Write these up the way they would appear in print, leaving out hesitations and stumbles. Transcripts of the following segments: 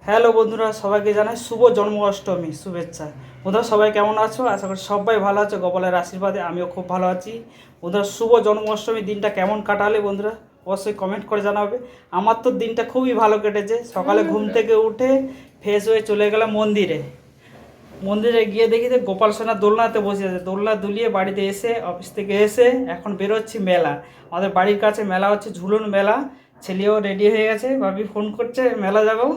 Hello বন্ধুরা, সবাইকে জানাই শুভ জন্মাষ্টমী শুভেচ্ছা। বন্ধুরা সবাই কেমন আছো? আশা করি সবাই ভালো আছো, গোপালের আশীর্বাদে আমিও খুব ভালো আছি। বন্ধুরা শুভ জন্মাষ্টমী দিনটা কেমন কাটালে বন্ধুরা অবশ্যই কমেন্ট করে জানাবে। আমার তো দিনটা খুবই ভালো কেটেছে। সকালে ঘুম থেকে উঠে ফ্রেশ হয়ে চলে গেলাম মন্দিরে গিয়ে দেখি যে গোপাল সোনা দোলনাতে বসে আছে। দোলনা দুলিয়ে বাড়িতে এসে অফিস থেকে এসে এখন বেরোচ্ছি মেলা। আমাদের বাড়ির কাছে মেলা হচ্ছে, ঝুলন মেলা। ছেলেও রেডি হয়ে গেছে, ভাবি ফোন করছে মেলা যাবো।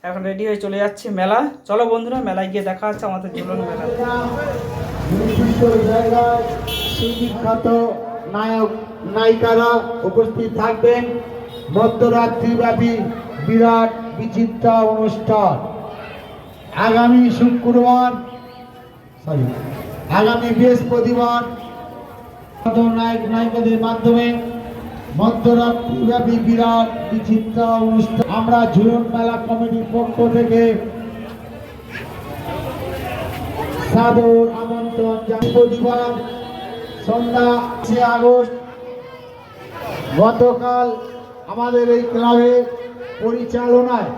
এখন রেডি হয়ে চলে যাচ্ছি মেলা। চলো বন্ধুরা মেলায় গিয়ে দেখা হচ্ছে আমাদের ঝুলন মেলা। সুবিখ্যাত নায়ক নায়িকারা উপস্থিত থাকবেন। মধ্যরাত্রিব্যাপী বিরাট বিচিত্র অনুষ্ঠান আগামী বৃহস্পতিবার নায়ক নায়িকাদের মাধ্যমে মধ্যরাত্রিব্যাপী বিরাট বিচিত্র অনুষ্ঠান। আমরা ঝুলন মেলা কমিটির পক্ষ থেকে সাদর আমন্ত্রণ বৃহস্পতিবার সন্ধ্যা 6 আগস্ট গতকাল আমাদের এই ক্লাবের পরিচালনায়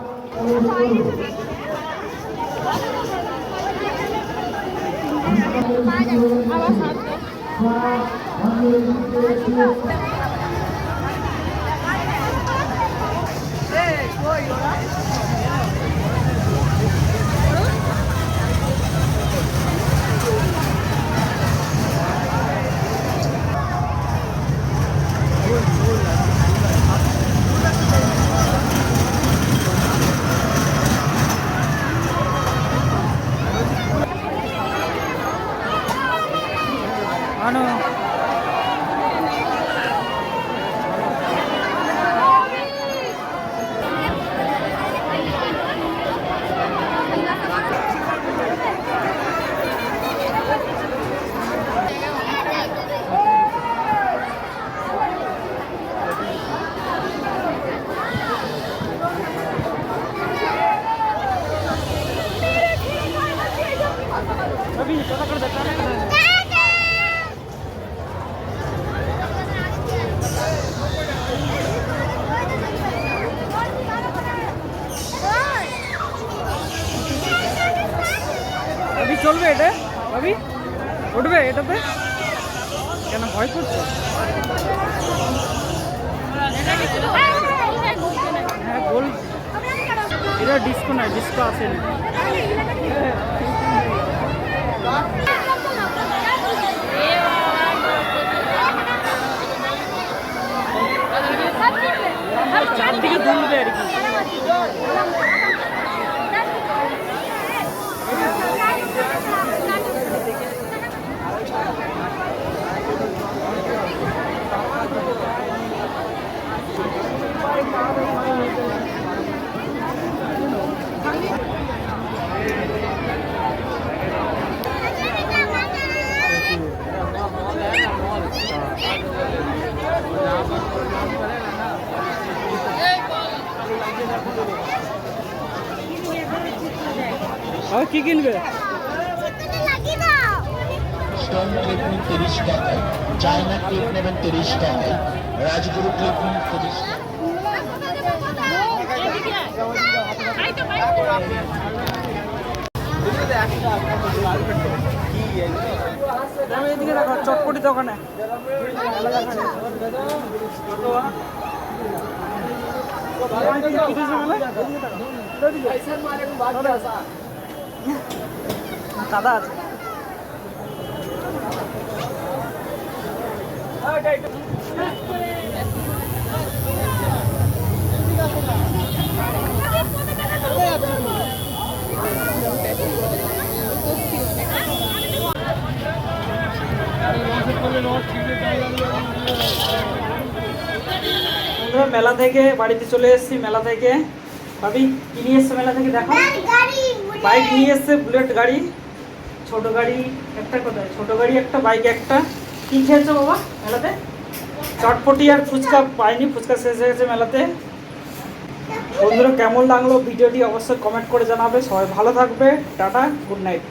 চলবে এটা ভাবি, উঠবে এটাতে? কেন ভয় করছো? হ্যাঁ বল, এটা ডিস্কো নয়, ডিস্কো আসেনি। চারদিকে দুলবে আর কি। আর কি কিনবে? স্টোন ক্লিপ 30 টাকায়, চায়না ক্লিপ নেবেন 30 টাকায়, রাজগুরু ক্লিপ 30 টাকায়। এদিকে দেখো চটপটি দোকানে দাদা আছে। মেলা থেকে বাড়িতে চলে এসেছি। মেলা থেকে ভাবি কি নিয়ে এসছে মেলা থেকে? দেখো বাইক নিয়ে এসছে, বুলেট গাড়ি। ছোট গাড়ি একটা, কোথায় ছোট গাড়ি একটা, বাইক একটা। কি খেয়েছো বাবা মেলাতে? চটপটি আর ফুচকা পাইনি, ফুচকা শেষ হয়ে গেছে মেলাতে। বন্ধুরা কেমন লাগলো ভিডিওটি অবশ্যই কমেন্ট করে জানাবে। সবাই ভালো থাকবে, টাটা, গুড নাইট।